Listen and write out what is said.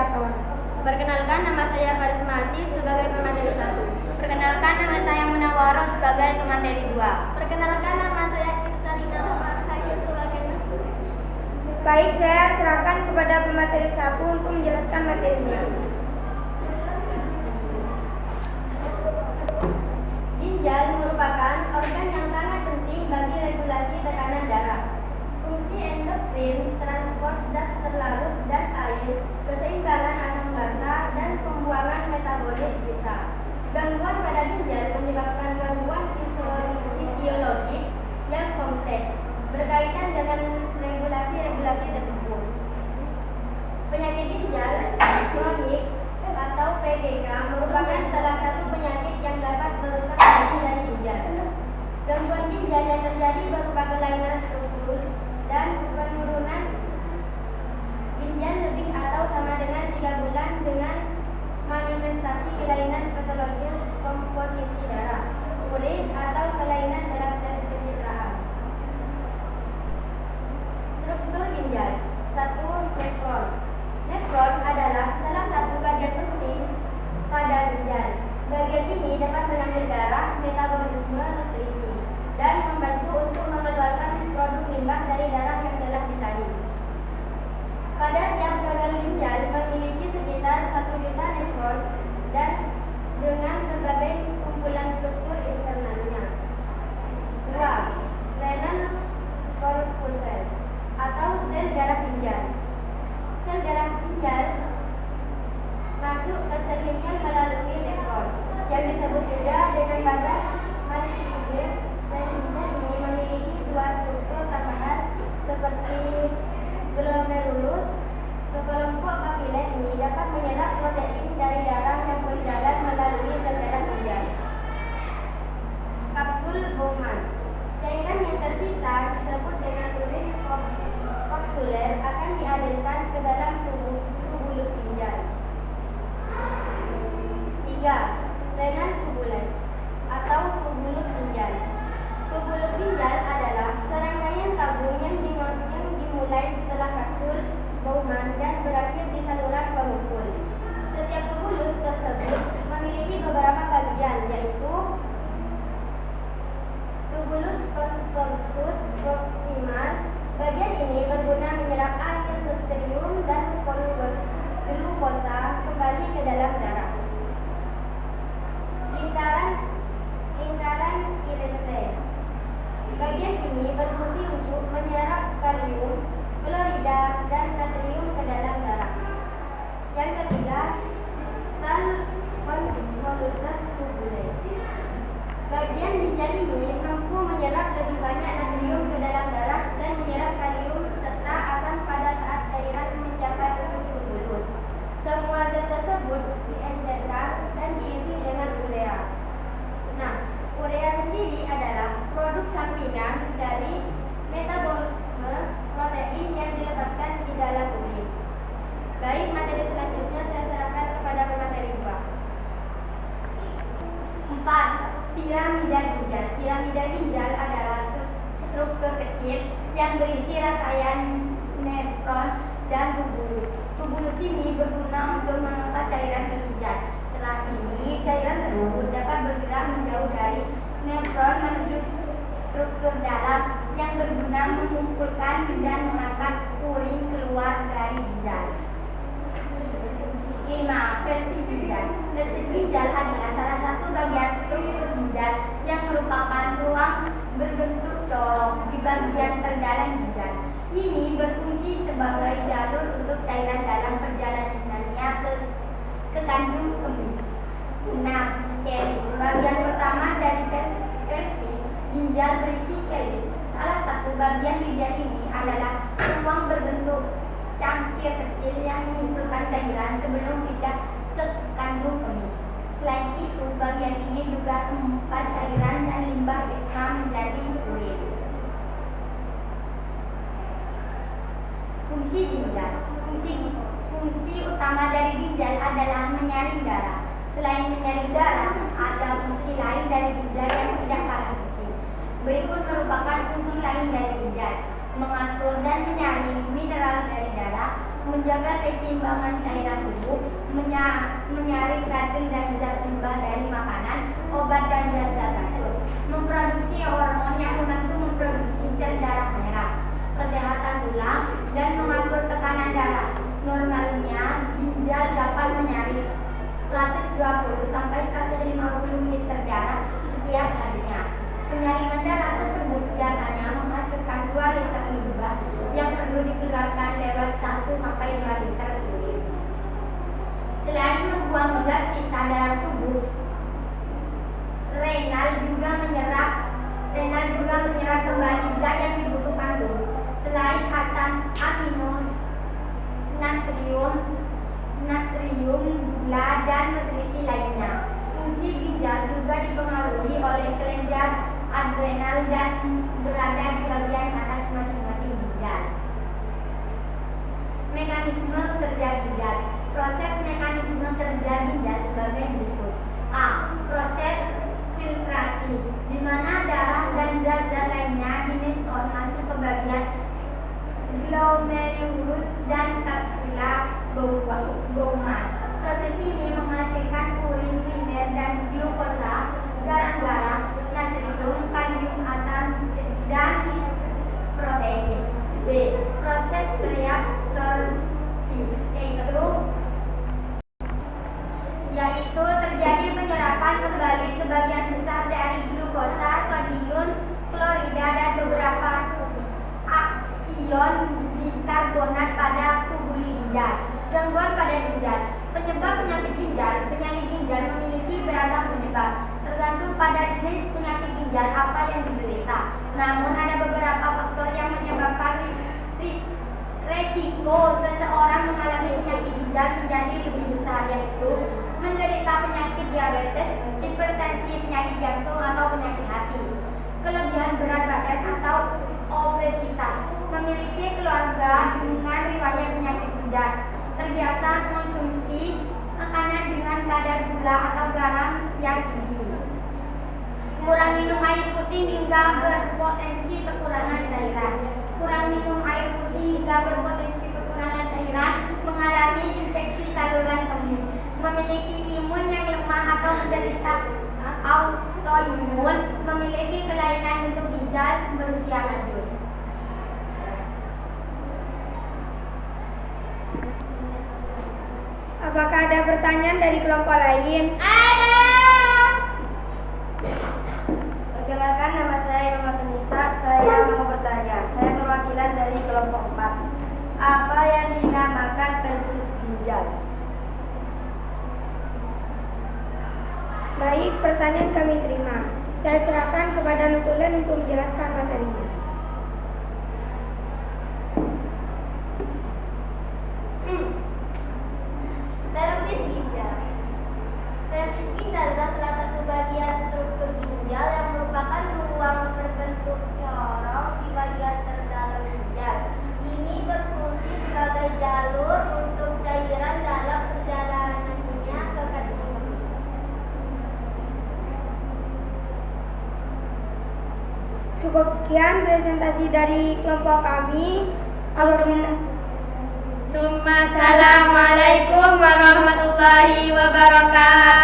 moderator. Perkenalkan, nama saya Farismati sebagai pemateri 1. Perkenalkan, nama saya Munawwaro sebagai pemateri 2. Perkenalkan, nama saya Salina Rahman sebagai pemateri. Baik, saya serahkan kepada pemateri 1 untuk menjelaskan materinya. Ginjal merupakan organ yang sangat penting bagi regulasi tekanan darah, fungsi endokrin, transport zat terlarut dan air, keseimbangan asam basa, dan pembuangan metabolit sisa. Gangguan pada ginjal menyebabkan gangguan fisiologik yang kompleks berkaitan dengan regulasi tersebut. Penyakit ginjal kronik atau PGK merupakan salah satu penyakit yang dapat merusak fungsi dari ginjal. Gangguan ginjal yang terjadi berupa kelainan struktur dan penurunan ginjal lebih atau sama dengan 3 bulan dengan manifestasi kelainan patologis komposisi darah, urin, atau kelainan dalam sel pencitraan. Struktur ginjal. 1. Nefron. Nefron adalah salah satu bagian penting pada ginjal. Bagian ini dapat mengambil darah, metabolisme nutrisi, dan membantu untuk mengeluarkan produk limbah dari darah yang telah disalin. Pada tiap gagal ginjal memiliki sekitar 1 juta nefron dan dengan berbagai kumpulan struktur internalnya. 2. Renal corpuscle atau sel darah ginjal. Sel darah ginjal masuk ke sel ginjal melalui nefron, yang disebut juga dengan badan maltiplex. Sel ginjal ini memiliki 2 struktur tambahan seperti glomerulus. Sekelompok kapiler ini dapat menyerap protein dari darah yang berjalan melalui sel darah ginjal. Kapsul Bowman. Cairan yang tersisa disebut dengan urin kapsuler akan dialirkan ke dalam tubulus ginjal. 3. Renal tubulus atau tubulus ginjal. Tubulus ginjal adalah serangkaian tabung yang dimulai setelah kapsul Bowman dan berakhir di saluran pengepul. Setiap tubulus tersebut memiliki beberapa bagian, yaitu tubulus contortus proximal. Bagian ini berguna menyerap air, nutrium, dan glukosa kembali ke dalam darah. Lingkaran ureter. Bagian ini berfungsi untuk menyerap kalium, klorida, dan natrium ke dalam darah. Yang ketiga, distal convoluted tubulus. Bagian ginjal ini mampu menyerap lebih banyak natrium ke dalam darah dan menyerap kalium serta asam pada saat cairan mencapai tubulus. Semua zat tersebut diencerkan dan diisi dengan urea. Nah, urea sendiri adalah produk sampingan dari metabolisme protein yang dilepaskan di dalam urin. Baik, materi selanjutnya saya serahkan kepada pemateri 2. 4. Piramida ginjal. Piramida ginjal adalah struktur kecil yang berisi rangkaian nefron dan tubulus. Tubulus ini berguna untuk mengangkat cairan ke ginjal. Setelah ini, cairan tersebut dapat bergerak menjauh dari nefron menuju struktur dalam yang berguna mengumpulkan dan mengangkat urin keluar dari ginjal. 5. Pelvis ginjal. Pelvis ginjal adalah salah satu bagian struktur ginjal yang merupakan ruang berbentuk corong di bagian terdalam ginjal. Ini berfungsi sebagai jalur untuk cairan dalam perjalanannya ke kandung kemih. 6. Pelvis. Bagian pertama dari pelvis ginjal berisi pelvis. Salah satu bagian ginjal ini adalah ruang berbentuk cangkir kecil yang mengumpulkan cairan sebelum pindah ke kandung kemih. Selain itu, bagian ini juga mengumpulkan cairan dan limbah ekstra menjadi urin. Fungsi ginjal. Fungsi utama dari ginjal adalah menyaring darah. Selain menyaring darah, ada fungsi lain dari ginjal yang tidak kalah penting. Berikut merupakan fungsi lain dari ginjal: mengatur dan menyaring mineral dari darah, menjaga keseimbangan cairan tubuh, menyaring racun dan zat limbah dari makanan, obat dan zat-zat racun, memproduksi hormon yang membantu memproduksi sel darah merah, kesehatan tulang, dan mengatur tekanan darah. Normalnya ginjal dapat menyaring 120 sampai 150 liter darah setiap harinya. Penyaringan darah tersebut biasanya menghasilkan 2 liter limbah yang perlu dikeluarkan lewat 1 sampai 2 liter urin. Selain membuang zat sisa dalam tubuh, renal juga menyerap kembali zat yang dibutuhkan tubuh. Selain asam amino, natrium, gula, dan nutrisi lainnya. Fungsi ginjal juga dipengaruhi oleh kelenjar adrenal dan berada di bagian atas masing-masing ginjal. Mekanisme kerja ginjal. Proses mekanisme kerja ginjal sebagai berikut. A. Proses filtrasi, di mana darah dan zat-zat lainnya dinefron masuk ke bagian glomerulus dan kapsula Bowman. Proses ini menghasilkan urin primer dan glukosa, garam-garam, natrium, kalium, asam, dan protein. B. Proses reabsorpsi, yaitu terjadi penyerapan kembali sebagian besar dari glukosa, sodium, klorida, dan beberapa ion bikarbonat pada tubuli ginjal. Gangguan pada ginjal. Penyebab penyakit ginjal memiliki beragam penyebab, tergantung pada jenis penyakit ginjal apa yang diderita. Namun ada beberapa faktor yang menyebabkan resiko seseorang mengalami penyakit ginjal menjadi lebih besar, yaitu menderita penyakit diabetes, hipertensi, penyakit jantung atau penyakit hati, kelebihan berat badan atau obesitas, memiliki keluarga dengan riwayat penyakit ginjal, terbiasa mengonsumsi makanan dengan kadar gula atau garam yang tinggi, kurang minum air putih hingga berpotensi kekurangan cairan. Kurang minum air putih hingga berpotensi kekurangan cairan, mengalami infeksi saluran kemih, memiliki imun yang lemah atau menderita autoimun, memiliki kelainan bentuk ginjal berusia lanjut. Apakah ada pertanyaan dari kelompok lain? Ada. Perkenalkan, nama saya Irma Tenisa. Saya mau bertanya. Saya perwakilan dari kelompok 4. Apa yang dinamakan pelvis ginjal? Baik, pertanyaan kami terima. Saya serahkan kepada Nutulen untuk menjelaskan materinya. Pelvis ginjal. Pelvis ginjal adalah salah satu bagian struktur ginjal yang merupakan ruang berbentuk corong di bagian terdalam ginjal. Ini berfungsi sebagai jalur untuk cairan dalam perjalanannya ke kandungan. Cukup sekian presentasi dari kelompok kami. Assalamualaikum warahmatullahi wabarakatuh.